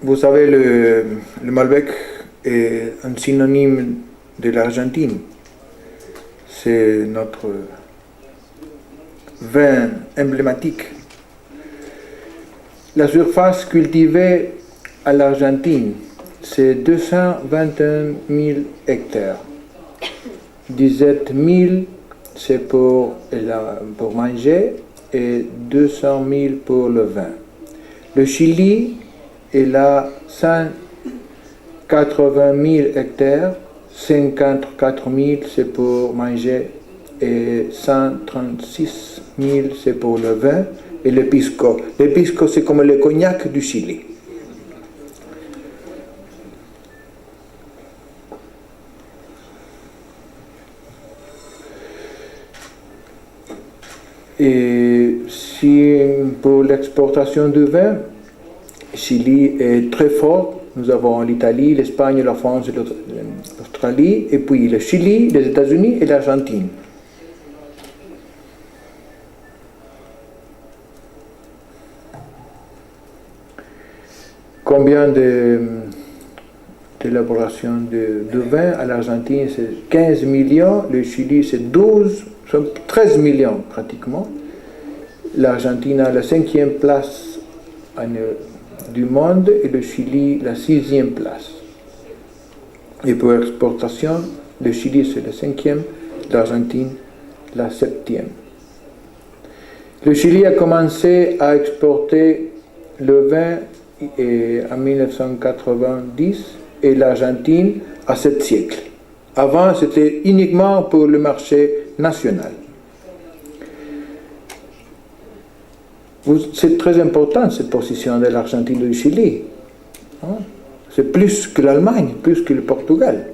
Vous savez, le Malbec est un synonyme de l'Argentine. C'est notre vin emblématique. La surface cultivée à l'Argentine, c'est 221 000 hectares. 17 000, c'est pour manger et 200 000 pour le vin. Le Chili, il a 180 000 hectares, 54 000 c'est pour manger et 136 000 c'est pour le vin et le pisco. Le pisco, c'est comme le cognac du Chili. Et si pour l'exportation du vin, Chili est très fort. Nous avons l'Italie, l'Espagne, la France, l'Australie, et puis le Chili, les États-Unis et l'Argentine. Combien d'élaboration de vin à l'Argentine? C'est 15 millions, le Chili c'est 13 millions pratiquement. L'Argentine a la 5e place du monde et le Chili la 6e place. Et pour l'exportation, le Chili c'est le 5e, l'Argentine la 7e. Le Chili a commencé à exporter le vin en 1990 et l'Argentine à 7 siècles. Avant, c'était uniquement pour le marché national. C'est très important cette position de l'Argentine et du Chili. C'est plus que l'Allemagne, plus que le Portugal.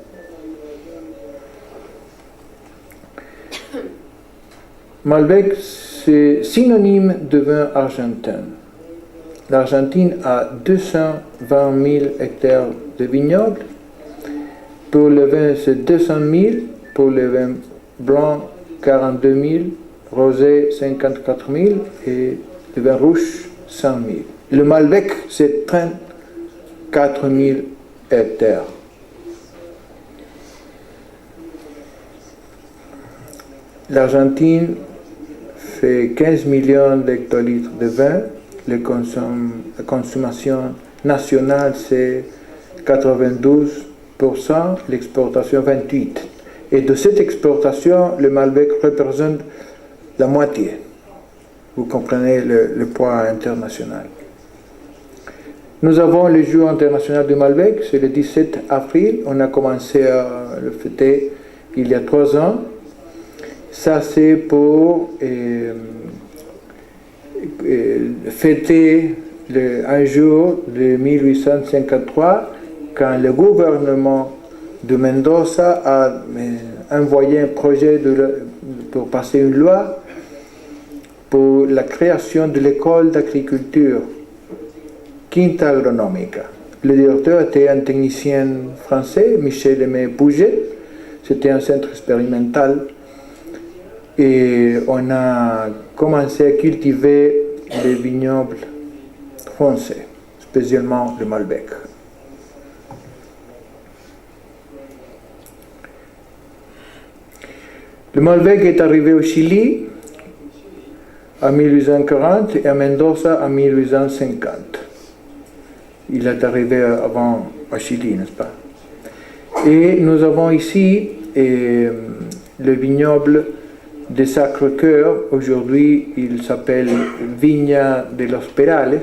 Malbec, c'est synonyme de vin argentin. L'Argentine a 220 000 hectares de vignobles. Pour le vin, c'est 200 000. Pour le vin blanc, 42 000. Rosé, 54 000. Et le vin rouge, 100 000. Le Malbec, c'est 34 000 hectares. L'Argentine fait 15 millions d'hectolitres de vin. La consommation nationale, c'est 92%, l'exportation 28%. Et de cette exportation, le Malbec représente la moitié. Vous comprenez le poids international. Nous avons le jour international du Malbec, c'est le 17 avril. On a commencé à le fêter il y a 3 ans. Ça, c'est pour fêter un jour de 1853, quand le gouvernement de Mendoza a envoyé un projet pour passer une loi pour la création de l'école d'agriculture Quinta Agronomica. Le directeur était un technicien français, Michel Aimé Pouget. C'était un centre expérimental. Et on a commencé à cultiver les vignobles français, spécialement le Malbec. Le Malbec est arrivé au Chili en 1840 et à Mendoza en 1850. Il est arrivé avant au Chili, n'est-ce pas? Et nous avons ici le vignoble de Sacré-Cœur. Aujourd'hui, il s'appelle Viña de los Perales.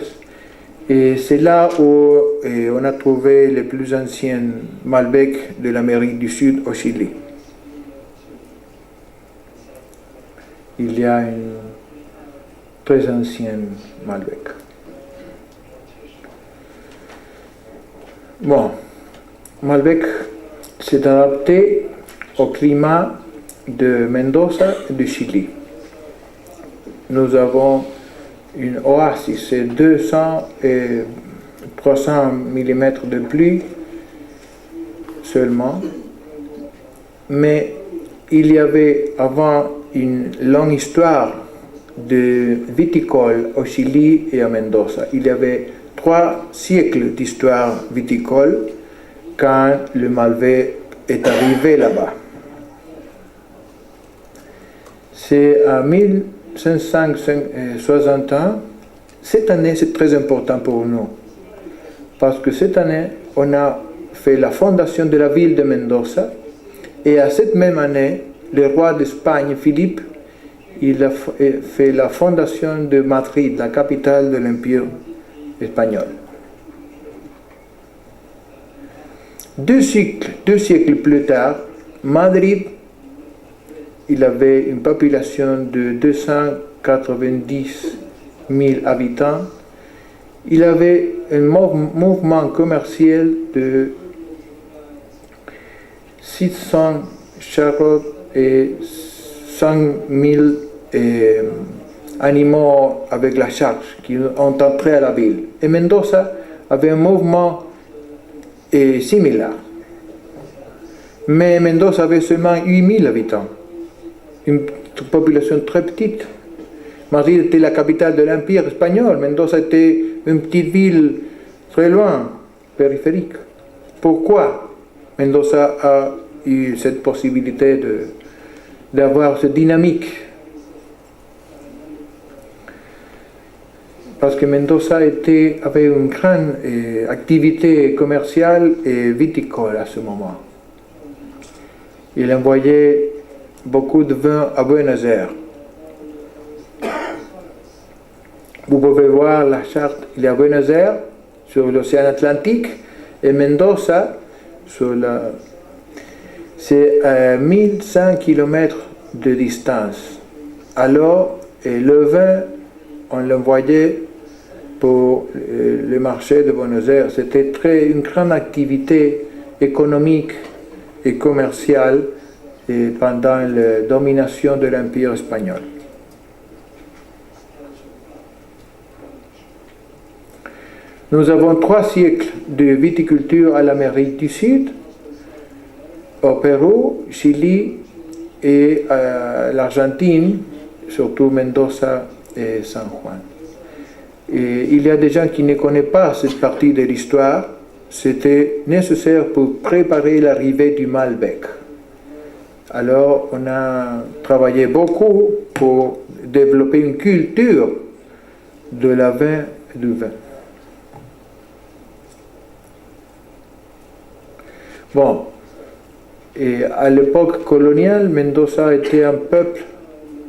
Et c'est là où on a trouvé les plus anciens Malbec de l'Amérique du Sud au Chili. Il y a une très ancienne Malbec. Bon, Malbec s'est adapté au climat de Mendoza et du Chili. Nous avons une oasis, c'est 200 et 300 mm de pluie seulement, mais il y avait avant une longue histoire de viticole au Chili et à Mendoza. Il y avait 3 siècles d'histoire viticole quand le Malbec est arrivé là-bas. C'est en 1561. Cette année, c'est très important pour nous. Parce que cette année, on a fait la fondation de la ville de Mendoza. Et à cette même année, le roi d'Espagne, Philippe, il a fait la fondation de Madrid, la capitale de l'Empire espagnol. 2 siècles plus tard, Madrid, il avait une population de 290 000 habitants. Il avait un mouvement commercial de 600 charrettes et 100 000 animaux avec la charge qui ont entré à la ville. Et Mendoza avait un mouvement similaire. Mais Mendoza avait seulement 8 000 habitants, une population très petite. Madrid était la capitale de l'Empire espagnol. Mendoza était une petite ville très loin, périphérique. Pourquoi Mendoza a eu cette possibilité d'avoir cette dynamique? Parce que Mendoza avait une grande activité commerciale et viticole à ce moment. Il envoyait beaucoup de vin à Buenos Aires. Vous pouvez voir la charte, il y a Buenos Aires sur l'océan Atlantique et Mendoza c'est à 1100 km de distance. Alors, le vin, on l'envoyait pour le marché de Buenos Aires. C'était une grande activité économique et commerciale pendant la domination de l'Empire espagnol. Nous avons 3 siècles de viticulture à l'Amérique du Sud, au Pérou, Chili et à l'Argentine, surtout Mendoza et San Juan. Et il y a des gens qui ne connaissent pas cette partie de l'histoire. C'était nécessaire pour préparer l'arrivée du Malbec. Alors on a travaillé beaucoup pour développer une culture de la vin et du vin. Bon, et à l'époque coloniale, Mendoza était un peuple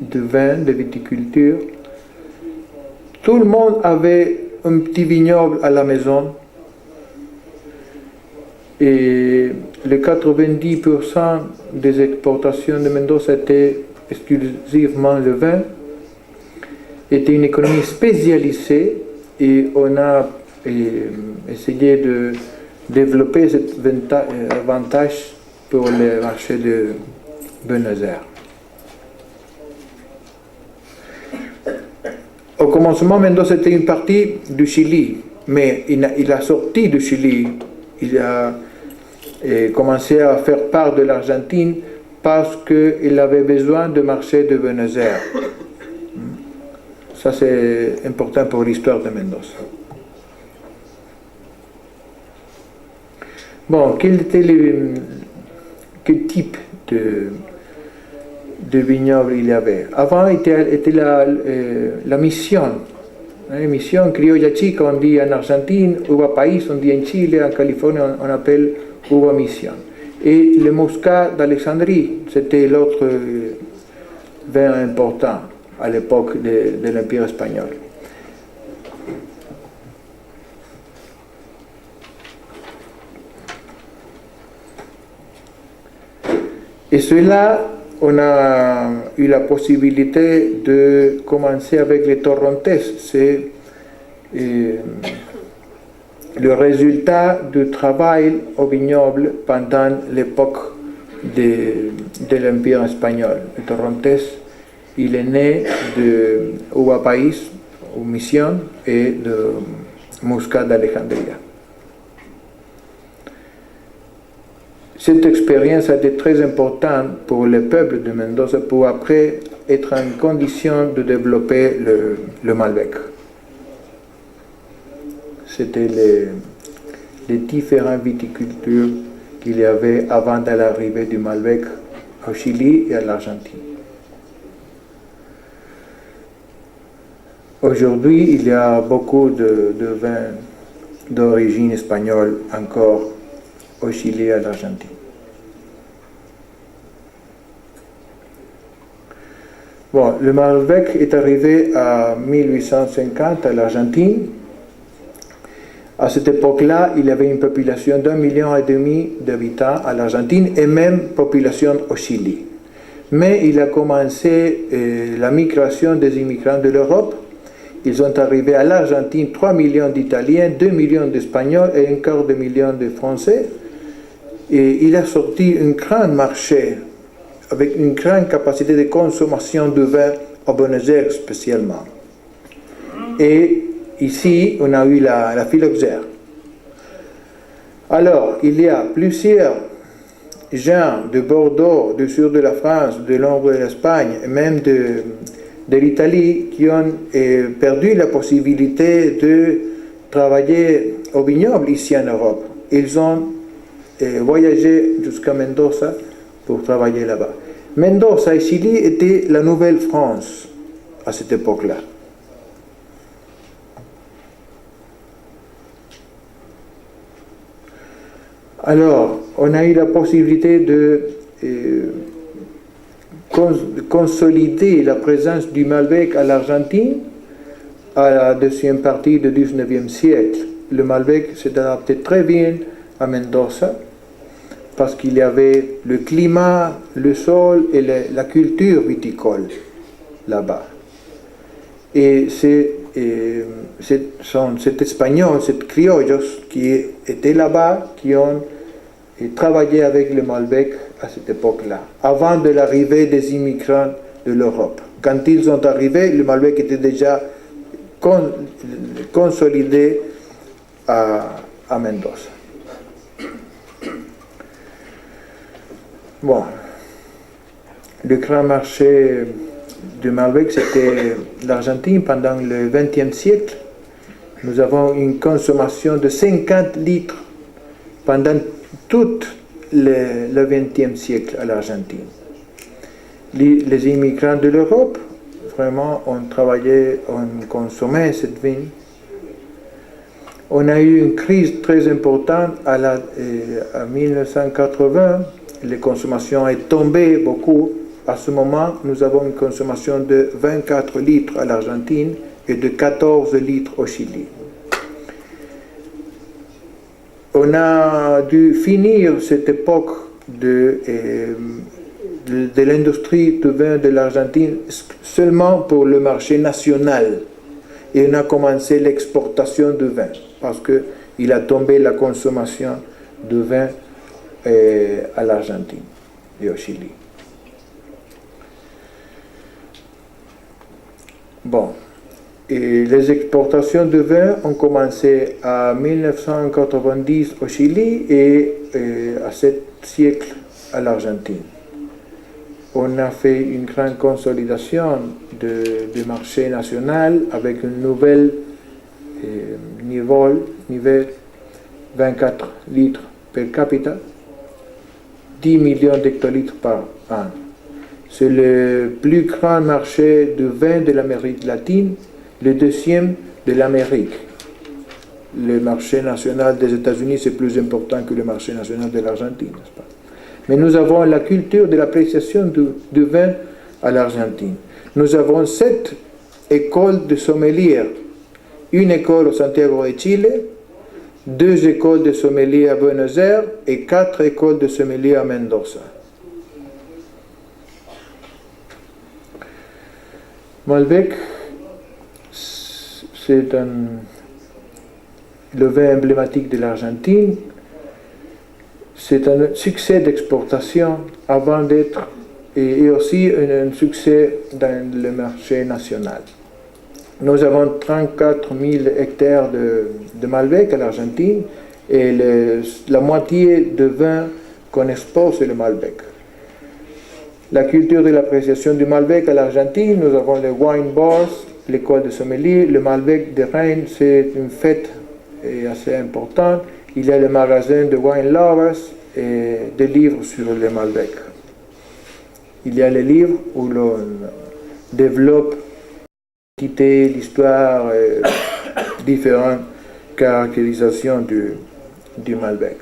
de vin, de viticulture. Tout le monde avait un petit vignoble à la maison. Et les 90% des exportations de Mendoza étaient exclusivement le vin. C'était une économie spécialisée et on a essayé de développer cet avantage pour le marché de Buenos Aires. Au commencement, Mendoza était une partie du Chili, mais il a sorti du Chili. Il a commencé à faire part de l'Argentine parce qu'il avait besoin de marché de Buenos Aires. Ça, c'est important pour l'histoire de Mendoza. Bon, quel type de vignoble il y avait? Avant, était la mission. Mission criolla chica, on dit en Argentine, uva país, on dit en Chile, en Californie, on appelle uva mission. Et le muscat d'Alexandrie, c'était l'autre vin important à l'époque de l'Empire espagnol. Et cela, on a eu la possibilité de commencer avec les Torrontés. C'est le résultat du travail au vignoble pendant l'époque de l'Empire espagnol. Le Torrontés, il est né de uva país, ou mission, et de muscat d'Alejandría. Cette expérience a été très importante pour le peuple de Mendoza pour après être en condition de développer le Malbec. c'était les différentes viticultures qu'il y avait avant de l'arrivée du Malbec au Chili et à l'Argentine. Aujourd'hui, il y a beaucoup de vins d'origine espagnole encore au Chili et à l'Argentine. Bon, le Malbec est arrivé à 1850 à l'Argentine. À cette époque-là, il y avait une population d'1,5 million d'habitants à l'Argentine et même population au Chili. Mais il a commencé la migration des immigrants de l'Europe. Ils sont arrivés à l'Argentine 3 millions d'Italiens, 2 millions d'Espagnols et un quart de million de Français. Et il a sorti un grand marché avec une grande capacité de consommation de vin à Buenos Aires spécialement. Et ici, on a eu la phylloxère. Alors, il y a plusieurs gens de Bordeaux, du sud de la France, de l'ombre de l'Espagne, et même de l'Italie, qui ont perdu la possibilité de travailler au vignoble ici en Europe. Ils ont voyagé jusqu'à Mendoza pour travailler là-bas. Mendoza et Chili étaient la Nouvelle-France à cette époque-là. Alors, on a eu la possibilité de consolider la présence du Malbec à l'Argentine à la deuxième partie du XIXe siècle. Le Malbec s'est adapté très bien à Mendoza parce qu'il y avait le climat, le sol et la culture viticole là-bas. Et cet espagnol, ces criollos qui étaient là-bas, qui ont travaillé avec le Malbec à cette époque-là, avant de l'arrivée des immigrants de l'Europe. Quand ils sont arrivés, le Malbec était déjà consolidé à Mendoza. Bon, le grand marché du Malbec, c'était l'Argentine pendant le XXe siècle. Nous avons une consommation de 50 litres pendant tout le XXe siècle à l'Argentine. Les immigrants de l'Europe, vraiment, ont travaillé, ont consommé cette vigne. On a eu une crise très importante à 1980. La consommation est tombée beaucoup. À ce moment, nous avons une consommation de 24 litres à l'Argentine et de 14 litres au Chili. On a dû finir cette époque de l'industrie du vin de l'Argentine seulement pour le marché national. Et on a commencé l'exportation de vin parce qu'il a tombé la consommation de vin à l'Argentine et au Chili. Bon, et les exportations de vin ont commencé en 1990 au Chili et à 7 siècles à l'Argentine. On a fait une grande consolidation du marché national avec un nouvel niveau 24 litres per capita, 10 millions d'hectolitres par an. C'est le plus grand marché de vin de l'Amérique latine, le deuxième de l'Amérique. Le marché national des États-Unis, c'est plus important que le marché national de l'Argentine, n'est-ce pas? Mais nous avons la culture de l'appréciation du vin à l'Argentine. Nous avons 7 écoles de sommeliers. Une école au Santiago de Chile, 2 écoles de sommeliers à Buenos Aires et 4 écoles de sommeliers à Mendoza. Malbec, c'est le vin emblématique de l'Argentine. C'est un succès d'exportation avant d'être, et aussi un succès dans le marché national. Nous avons 34 000 hectares de Malbec à l'Argentine et la moitié de vin qu'on exporte, c'est le Malbec. La culture de l'appréciation du Malbec à l'Argentine, nous avons les wine bars, l'école de sommelier. Le Malbec de Rennes, c'est une fête est assez important. Il y a le magasin de Wine Lovers et des livres sur le Malbec. Il y a les livres où l'on développe l'identité, l'histoire, différentes caractérisations du Malbec.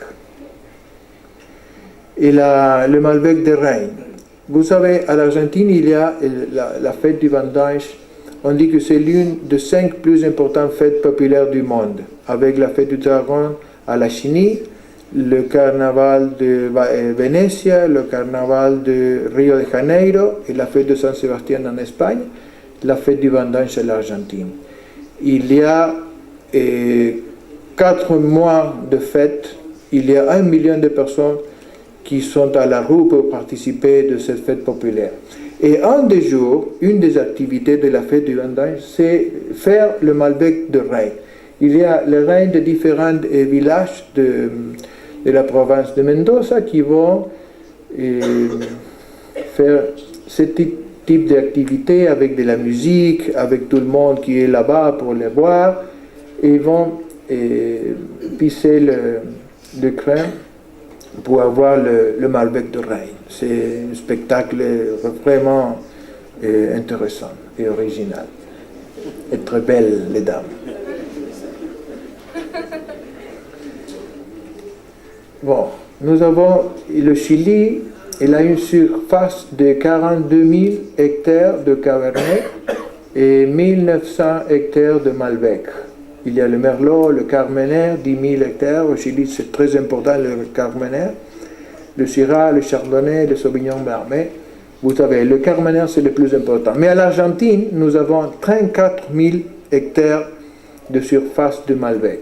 Et le Malbec de Rennes. Vous savez, à l'Argentine, il y a la fête du vendange. On dit que c'est l'une des 5 plus importantes fêtes populaires du monde, avec la fête du dragon à la Chine, le carnaval de Venecia, le carnaval de Rio de Janeiro et la fête de San Sebastián en Espagne, la fête du vendange à l'Argentine. Il y a 4 mois de fête, il y a 1 million de personnes qui sont à la rue pour participer de cette fête populaire. Et un des jours, une des activités de la fête du vendange, c'est faire le Malbec de Rennes. Il y a les reines de différents villages de la province de Mendoza qui vont faire ce type d'activité avec de la musique, avec tout le monde qui est là-bas pour les boire, et ils vont pisser le crème pour avoir le Malbec de Rennes. C'est un spectacle vraiment intéressant et original. Et très belles, les dames. Bon, nous avons le Chili, il a une surface de 42 000 hectares de Cabernet et 1900 hectares de Malbec. Il y a le Merlot, le Carmener, 10 000 hectares. Au Chili, c'est très important le Carmener. Le Syrah, le Chardonnay, le Sauvignon Blanc. Vous savez, le Carmener, c'est le plus important. Mais à l'Argentine, nous avons 34 000 hectares de surface de Malbec.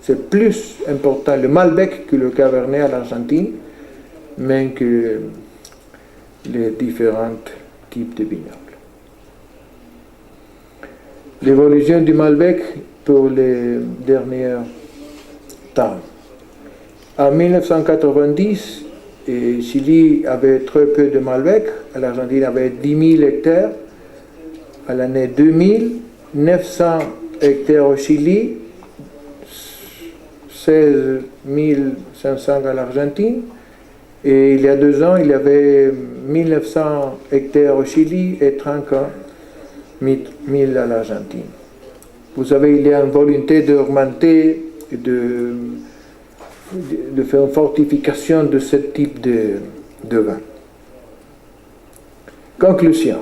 C'est plus important le Malbec que le Cabernet à l'Argentine, même que les différents types de vignobles. L'évolution du Malbec pour les derniers temps. En 1990, Chili avait très peu de Malbec, l'Argentine avait 10 000 hectares. À l'année 2000, 900 hectares au Chili, 16 500 à l'Argentine. Et il y a 2 ans, il y avait 1900 hectares au Chili et 30 000 à l'Argentine. Vous savez, il y a une volonté d'augmenter et de faire une fortification de ce type de vin. Conclusion.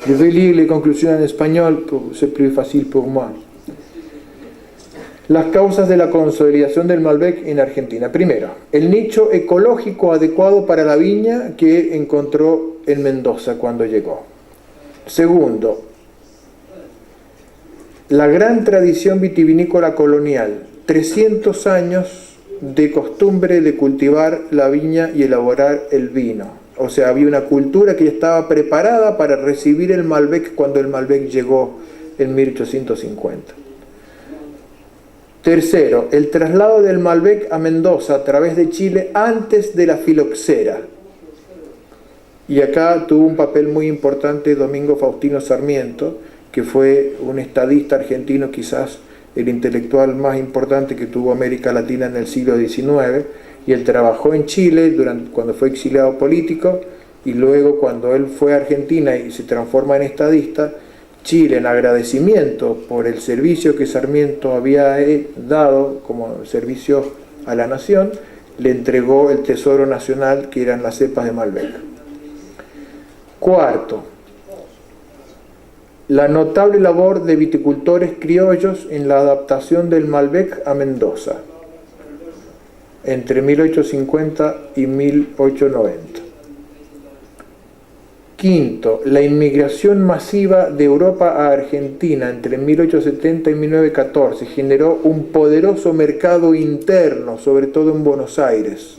Je vais lire les conclusions en espagnol, c'est plus facile pour moi. Las causas de la consolidación del Malbec en Argentina. Primero, el nicho ecológico adecuado para la viña que encontró en Mendoza cuando llegó. Segundo, la gran tradición vitivinícola colonial, 300 años de costumbre de cultivar la viña y elaborar el vino. O sea, había una cultura que estaba preparada para recibir el Malbec cuando el Malbec llegó en 1850. Tercero, el traslado del Malbec a Mendoza a través de Chile antes de la filoxera. Y acá tuvo un papel muy importante Domingo Faustino Sarmiento, que fue un estadista argentino, quizás el intelectual más importante que tuvo América Latina en el siglo XIX, y él trabajó en Chile cuando fue exiliado político, y luego cuando él fue a Argentina y se transforma en estadista, Chile, en agradecimiento por el servicio que Sarmiento había dado como servicio a la nación, le entregó el tesoro nacional, que eran las cepas de Malbec. Cuarto, la notable labor de viticultores criollos en la adaptación del Malbec a Mendoza, entre 1850 y 1890. Quinto, la inmigración masiva de Europa a Argentina entre 1870 y 1914 generó un poderoso mercado interno, sobre todo en Buenos Aires,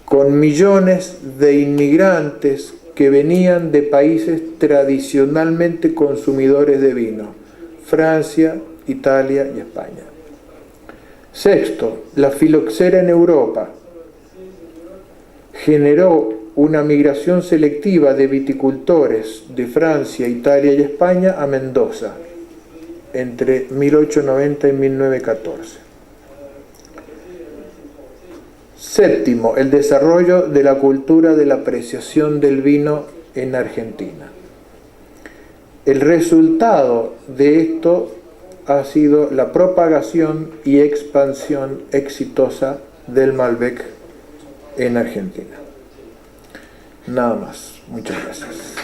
con millones de inmigrantes que venían de países tradicionalmente consumidores de vino, Francia, Italia y España. Sexto, la filoxera en Europa generó una migración selectiva de viticultores de Francia, Italia y España a Mendoza. entre 1890 y 1914. Séptimo, el desarrollo de la cultura de la apreciación del vino en Argentina. El resultado de esto ha sido la propagación y expansión exitosa del Malbec en Argentina. Nada más. Muchas gracias.